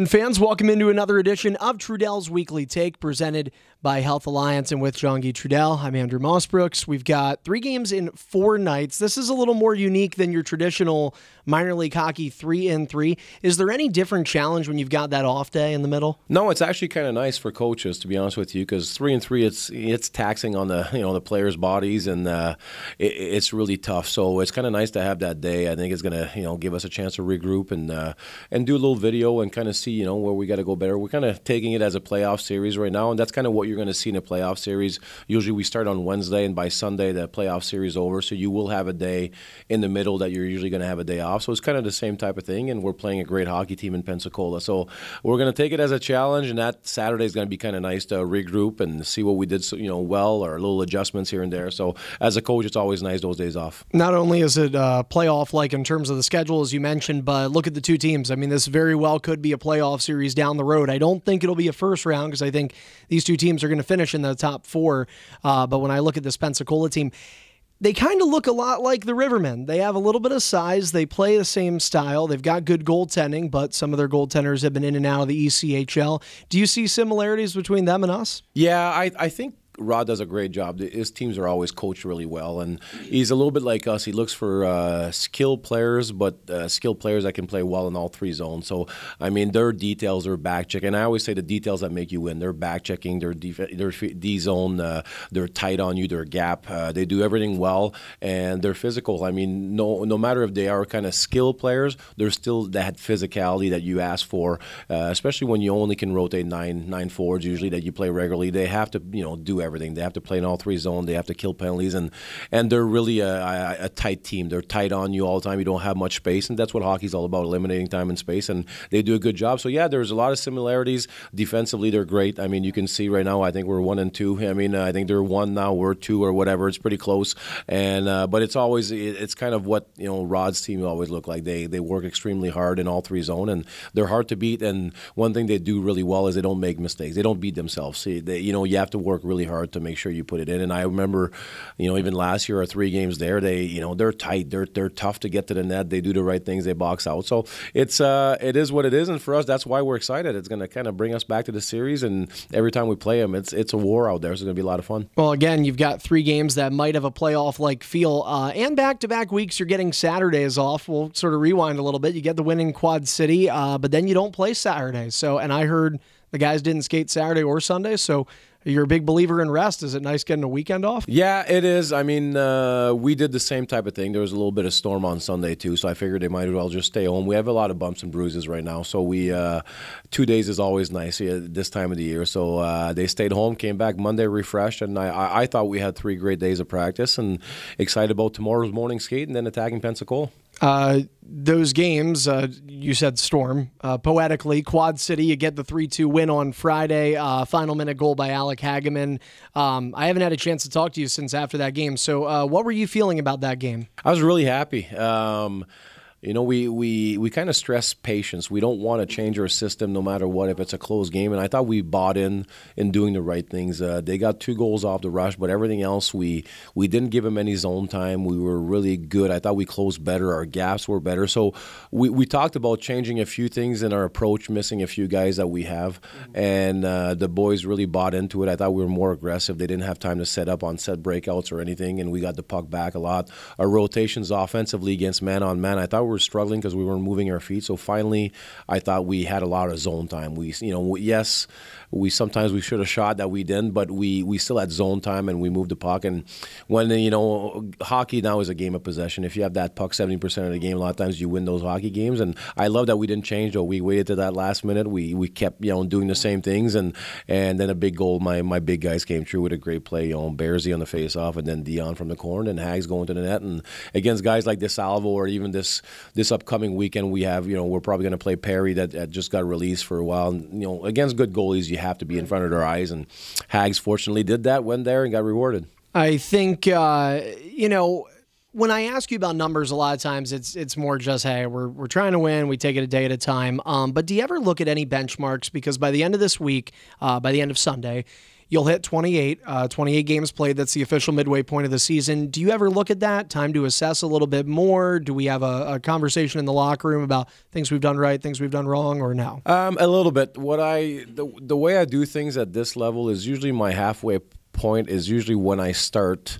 Rivermen fans, welcome into another edition of Trudel's Weekly Take, presented by Health Alliance and with Jean-Guy Trudel. I'm Andrew Mossbrooks. We've got 3 games in 4 nights. This is a little more unique than your traditional minor league hockey 3-in-3. Is there any different challenge when you've got that off day in the middle? No, it's actually kind of nice for coaches, to be honest with you, because 3-in-3, it's taxing on the the players' bodies, and it's really tough. So it's kind of nice to have that day. I think it's going to give us a chance to regroup and do a little video and kind of see where we got to go better. We're kind of taking it as a playoff series right now, and that's kind of what you're going to see in a playoff series. Usually we start on Wednesday, and by Sunday the playoff series is over, so you will have a day in the middle that you're usually going to have a day off. So it's kind of the same type of thing, and we're playing a great hockey team in Pensacola. So we're going to take it as a challenge, and that Saturday is going to be kind of nice to regroup and see what we did well, or little adjustments here and there. So as a coach, it's always nice those days off. Not only is it playoff-like in terms of the schedule, as you mentioned, but look at the 2 teams. I mean, this very well could be a playoff series down the road. I don't think it'll be a first round because I think these 2 teams are going to finish in the top 4. But when I look at this Pensacola team, they kind of look a lot like the Rivermen. They have a little bit of size. They play the same style. They've got good goaltending, but some of their goaltenders have been in and out of the ECHL. Do you see similarities between them and us? Yeah, I think Rod does a great job. His teams are always coached really well, and he's a little bit like us. He looks for skilled players, but skilled players that can play well in all 3 zones. So, I mean, their details are back checking. I always say the details that make you win. They're back checking, their D zone, they're tight on you, their gap. They do everything well, and they're physical. I mean, no matter if they are kind of skilled players, there's still that physicality that you ask for, especially when you only can rotate nine forwards usually that you play regularly. They have to do everything. They have to play in all 3 zones. They have to kill penalties, and they're really a tight team. They're tight on you all the time. You don't have much space, and that's what hockey's all about, eliminating time and space, and they do a good job. So, yeah, there's a lot of similarities. Defensively, they're great. I mean, you can see right now, I think we're 1-2. I mean, I think they're 1 now, we're 2 or whatever. It's pretty close, and but it's kind of what Rod's team always look like. They work extremely hard in all 3 zones, and they're hard to beat. And one thing they do really well is they don't make mistakes. They don't beat themselves. See, you have to work really hard to make sure you put it in. And I remember, even last year, our 3 games there, they're tight. They're tough to get to the net. They do the right things. They box out. So it is what it is. And for us, that's why we're excited. It's going to kind of bring us back to the series. And every time we play them, it's a war out there. So it's going to be a lot of fun. Well, again, you've got 3 games that might have a playoff-like feel. And back-to-back weeks, you're getting Saturdays off. We'll sort of rewind a little bit. You get the win in Quad City, but then you don't play Saturdays. So, and I heard the guys didn't skate Saturday or Sunday, so you're a big believer in rest. Is it nice getting a weekend off? Yeah, it is. I mean, we did the same type of thing. There was a little bit of storm on Sunday, too, so I figured they might as well just stay home. We have a lot of bumps and bruises right now, so 2 days is always nice this time of the year. So they stayed home, came back Monday refreshed, and I thought we had 3 great days of practice and excited about tomorrow's morning skate and then attacking Pensacola. Those games, you said storm. Poetically, Quad City, you get the 3-2 win on Friday. Final minute goal by Alec Hageman. I haven't had a chance to talk to you since after that game. So what were you feeling about that game? I was really happy. We kind of stress patience. We don't want to change our system no matter what if it's a close game. And I thought we bought in doing the right things. They got 2 goals off the rush, but everything else, we didn't give them any zone time. We were really good. I thought we closed better. Our gaps were better. So we talked about changing a few things in our approach, missing a few guys that we have. And the boys really bought into it. I thought we were more aggressive. They didn't have time to set up on set breakouts or anything, and we got the puck back a lot. Our rotations offensively against man-on-man, I thought we were struggling because we weren't moving our feet. So finally, I thought we had a lot of zone time. Yes, sometimes we should have shot that we didn't, but we still had zone time and we moved the puck. And when hockey now is a game of possession. If you have that puck 70% of the game, a lot of times you win those hockey games. And I love that we didn't change though. We waited to that last minute. We kept doing the same things, and then a big goal. My big guys came through with a great play. Bearsy on the face-off, and then Dion from the corner, and Hags going to the net. And against guys like DeSalvo or even this upcoming weekend, we have we're probably going to play Perry that just got released for a while. And, against good goalies, you have to be in front of their eyes, and Hags fortunately did that, went there and got rewarded. I think when I ask you about numbers, a lot of times it's more just, hey, we're trying to win, we take it a day at a time. But do you ever look at any benchmarks? Because by the end of this week, by the end of Sunday, you'll hit 28 games played. That's the official midway point of the season. Do you ever look at that? Time to assess a little bit more? Do we have a conversation in the locker room about things we've done right, things we've done wrong, or no? A little bit. The way I do things at this level is usually my halfway point is usually when I start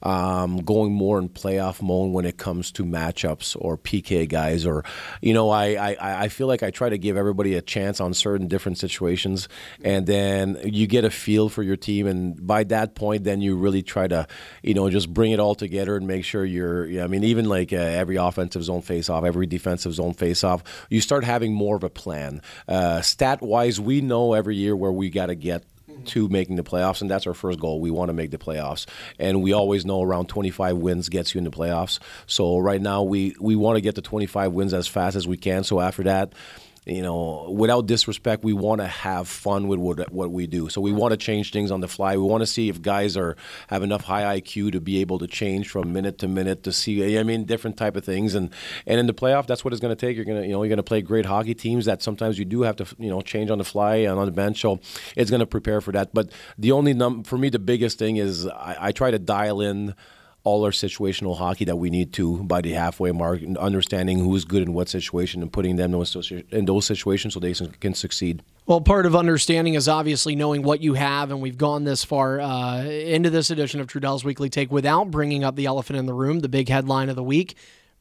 going more in playoff mode when it comes to matchups or PK guys, or I feel like I try to give everybody a chance on certain different situations, and then you get a feel for your team, and by that point then you really try to just bring it all together and make sure even like every offensive zone face-off, every defensive zone face-off, you start having more of a plan. Stat-wise, we know every year where we got to get to making the playoffs, and that's our first goal. We want to make the playoffs, and we always know around 25 wins gets you in the playoffs. So right now we want to get to 25 wins as fast as we can. So after that, without disrespect, we want to have fun with what we do. So we want to change things on the fly. We want to see if guys have enough high IQ to be able to change from minute to minute to see, different type of things. And in the playoff, that's what it's going to take. You're going to play great hockey teams that sometimes you do have to, change on the fly and on the bench. So it's going to prepare for that. But the only for me, the biggest thing is I try to dial in all our situational hockey that we need to by the halfway mark, and understanding who's good in what situation and putting them in those situations so they can succeed. Well, part of understanding is obviously knowing what you have, and we've gone this far into this edition of Trudel's Weekly Take without bringing up the elephant in the room, the big headline of the week.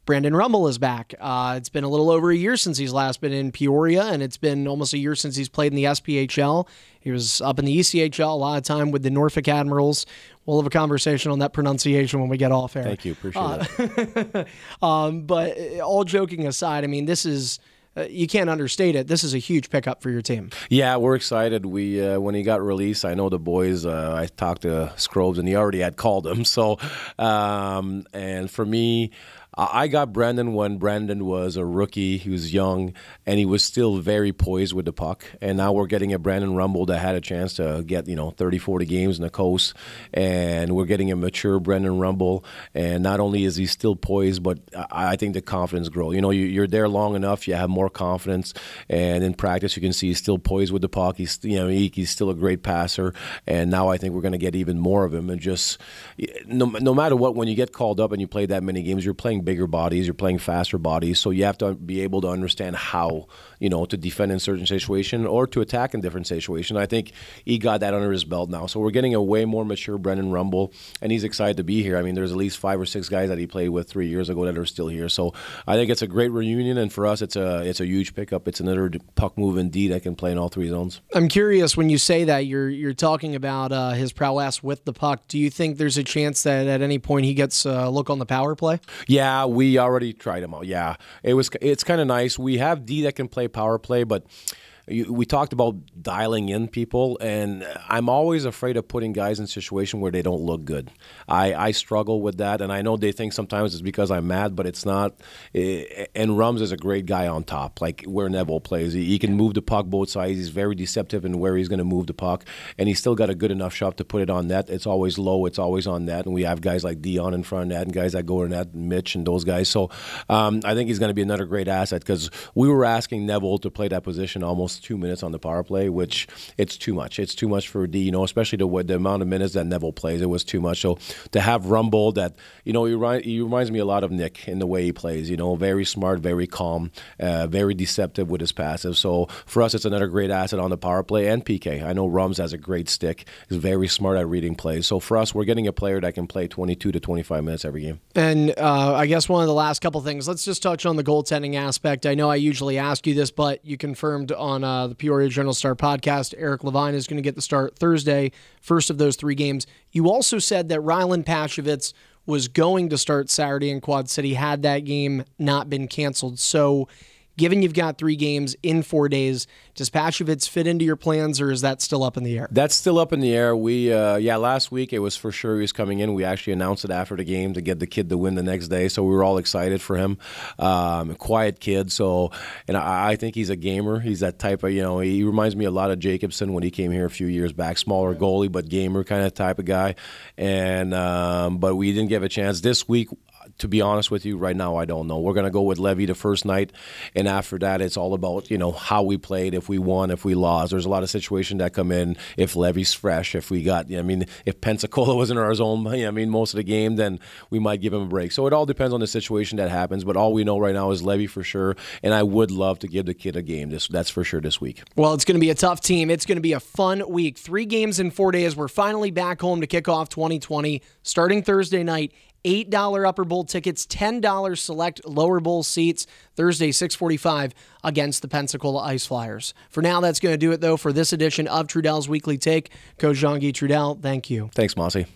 Brandon Rummel is back. It's been a little over a year since he's last been in Peoria, and it's been almost a year since he's played in the SPHL. He was up in the ECHL a lot of time with the Norfolk Admirals. We'll have a conversation on that pronunciation when we get off air. Thank you. Appreciate it. But all joking aside, this is... you can't understate it. This is a huge pickup for your team. Yeah, we're excited. We when he got released, I know the boys. I talked to Scrobes, and he already had called him. So, and for me, I got Brandon when Brandon was a rookie. He was young, and he was still very poised with the puck. And now we're getting a Brandon Rummel that had a chance to get 30, 40 games in the coast, and we're getting a mature Brandon Rummel. And not only is he still poised, but I think the confidence grows. You're there long enough, you have more confidence, and in practice you can see he's still poised with the puck. He's he's still a great passer, and now I think we're going to get even more of him. And just no matter what, when you get called up and you play that many games, you're playing bigger bodies, you're playing faster bodies, so you have to be able to understand how to defend in certain situation or to attack in different situation. I think he got that under his belt now, so we're getting a way more mature Brendan Rummel, and he's excited to be here. There's at least 5 or 6 guys that he played with 3 years ago that are still here, so I think it's a great reunion, and for us it's a huge pickup. It's another puck moving D that can play in all 3 zones. I'm curious, when you say that, you're talking about his prowess with the puck. Do you think there's a chance that at any point he gets a look on the power play? Yeah, we already tried him out. Yeah, it's kind of nice. We have D that can play power play, but we talked about dialing in people, and I'm always afraid of putting guys in a situation where they don't look good. I struggle with that, and I know they think sometimes it's because I'm mad, but it's not. And Rums is a great guy on top, like where Neville plays. He can move the puck both sides. He's very deceptive in where he's going to move the puck, and he's still got a good enough shot to put it on net. It's always low. It's always on net, and we have guys like Dion in front of net and guys that go in net, Mitch and those guys. So I think he's going to be another great asset, because we were asking Neville to play that position almost 2 minutes on the power play, which it's too much. It's too much for D, especially the amount of minutes that Neville plays. It was too much. So to have Rummel, that he reminds me a lot of Nick in the way he plays. Very smart, very calm, very deceptive with his passive. So for us, it's another great asset on the power play and PK. I know Rums has a great stick. He's very smart at reading plays. So for us, we're getting a player that can play 22 to 25 minutes every game. And I guess one of the last couple things, let's just touch on the goaltending aspect. I know I usually ask you this, but you confirmed on the Peoria Journal-Star podcast, Eric Levine is going to get the start Thursday, first of those 3 games. You also said that Rylan Pashevitz was going to start Saturday in Quad City had that game not been canceled. So given you've got 3 games in 4 days, does Pashevitz fit into your plans, or is that still up in the air? That's still up in the air. We last week it was for sure he was coming in. We actually announced it after the game to get the kid to win the next day, so we were all excited for him. A quiet kid, and I think he's a gamer. He's that type of, he reminds me a lot of Jacobson when he came here a few years back. Smaller goalie, but gamer kind of type of guy. And but we didn't give a chance. This week, to be honest with you, right now, I don't know. We're going to go with Levy the first night, and after that, it's all about, how we played, if we won, if we lost. There's a lot of situations that come in if Levy's fresh, if we got, if Pensacola was in our zone, most of the game, then we might give him a break. So it all depends on the situation that happens, but all we know right now is Levy for sure, and I would love to give the kid a game. That's for sure this week. Well, it's going to be a tough team. It's going to be a fun week. 3 games in 4 days. We're finally back home to kick off 2020, starting Thursday night. $8 upper bowl tickets, $10 select lower bowl seats, Thursday 6:45 against the Pensacola Ice Flyers. For now, that's going to do it, though, for this edition of Trudel's Weekly Take. Coach Jean-Guy Trudel, thank you. Thanks, Mossy.